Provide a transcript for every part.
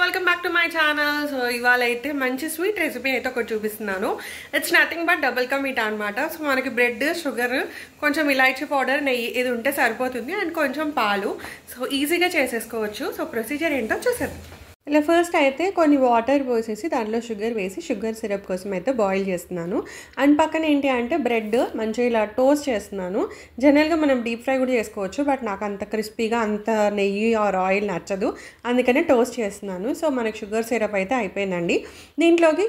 Welcome back to my channel. So ఇవాళ అయితే మంచి స్వీట్ రెసిపీ అయితే ఒకటి చూపిస్తున్నాను. It's nothing but double ka meetha అనమాట. సో మనకి బ్రెడ్, షుగర్, కొంచెం ఇలాచీ పౌడర్, నెయ్యి ఇది ఉంటే సరిపోతుంది. అండ్ కొంచెం పాలు. సో ఈజీగా చేసేసుకోవచ్చు. సో ప్రొసీజర్ ఏంటో చూసేద్దాం. ఇలా ఫస్ట్ అయితే కొన్ని వాటర్ పోసేసి దాంట్లో షుగర్ వేసి షుగర్ సిరప్ కోసం అయితే బాయిల్ చేస్తున్నాను. అండ్ పక్కన ఏంటి అంటే బ్రెడ్ మంచిగా ఇలా టోస్ట్ చేస్తున్నాను. జనరల్గా మనం డీప్ ఫ్రై కూడా చేసుకోవచ్చు, బట్ నాకు అంత క్రిస్పీగా అంత నెయ్యి ఆర్ ఆయిల్ నచ్చదు, అందుకనే టోస్ట్ చేస్తున్నాను. సో మనకి షుగర్ సిరప్ అయితే అయిపోయిందండి. దీంట్లోకి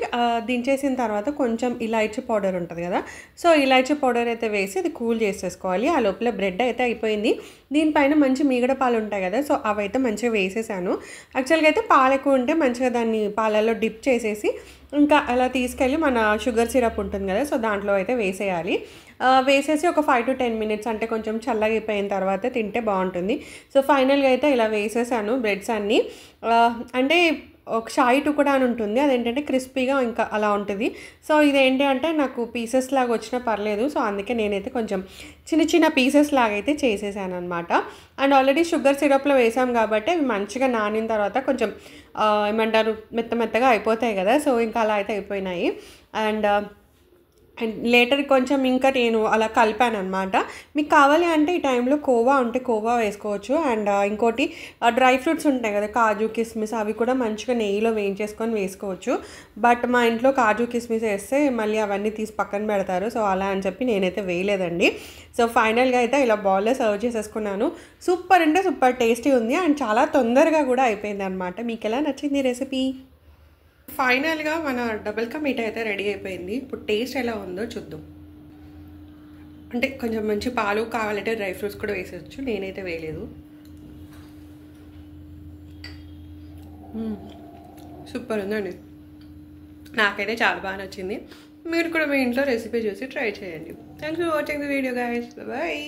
దించేసిన తర్వాత కొంచెం ఇలాచీ పౌడర్ ఉంటుంది కదా, సో ఇలాచీ పౌడర్ అయితే వేసి ఇది కూల్ చేసేసుకోవాలి. ఆ లోపల బ్రెడ్ అయితే అయిపోయింది. దీనిపైన మంచి మీగడ పాలు ఉంటాయి కదా, సో అవైతే మంచిగా వేసేసాను. యాక్చువల్గా అయితే పాలు ఎక్కువ ఉంటే మంచిగా దాన్ని పాలల్లో డిప్ చేసేసి ఇంకా అలా తీసుకెళ్ళి మన షుగర్ సిరప్ ఉంటుంది కదా, సో దాంట్లో అయితే వేసేయాలి. వేసేసి ఒక 5 to 10 minutes అంటే కొంచెం చల్లగా అయిపోయిన తర్వాత తింటే బాగుంటుంది. సో ఫైనల్గా అయితే ఇలా వేసేసాను బ్రెడ్స్ అన్నీ. అంటే ఒక షాయి టుకుడా అని ఉంటుంది, అదేంటంటే క్రిస్పీగా ఇంకా అలా ఉంటుంది. సో ఇదేంటి అంటే నాకు పీసెస్ లాగా వచ్చినా పర్లేదు, సో అందుకే నేనైతే కొంచెం చిన్న చిన్న పీసెస్ లాగా అయితే చేసేసాను అనమాట. అండ్ ఆల్రెడీ షుగర్ సిరప్లో వేసాం కాబట్టి అవి మంచిగా నానిన తర్వాత కొంచెం ఏమంటారు మెత్తగా అయిపోతాయి కదా, సో ఇంకా అలా అయితే అయిపోయినాయి. అండ్ లేటర్ కొంచెం ఇంకా నేను అలా కలిపాను అనమాట. మీకు కావాలి అంటే ఈ టైంలో కోవా ఉంటే కోవా వేసుకోవచ్చు. అండ్ ఇంకోటి డ్రై ఫ్రూట్స్ ఉంటాయి కదా, కాజు కిస్మిస్, అవి కూడా మంచిగా నెయ్యిలో వేయించేసుకొని వేసుకోవచ్చు. బట్ మా ఇంట్లో కాజు కిస్మిస్ వేస్తే మళ్ళీ అవన్నీ తీసి పక్కన పెడతారు, సో అలా అని చెప్పి నేనైతే వేయలేదండి. సో ఫైనల్గా అయితే ఇలా బౌల్లో సర్వ్ చేసేసుకున్నాను. సూపర్ అంటే సూపర్ టేస్టీ ఉంది అండ్ చాలా తొందరగా కూడా అయిపోయింది అనమాట. మీకు ఎలా నచ్చింది రెసిపీ? ఫైనల్గా మన డబుల్ కా మీఠా అయితే రెడీ అయిపోయింది. ఇప్పుడు టేస్ట్ ఎలా ఉందో చూద్దాం. అంటే కొంచెం మంచి పాలు కావాలంటే డ్రై ఫ్రూట్స్ కూడా వేసేయచ్చు, నేనైతే వేయలేదు. సూపర్ ఉందండి, నాకైతే చాలా బాగా నచ్చింది. మీరు కూడా మీ ఇంట్లో రెసిపీ చూసి ట్రై చేయండి. Thanks for watching the video guys. Bye.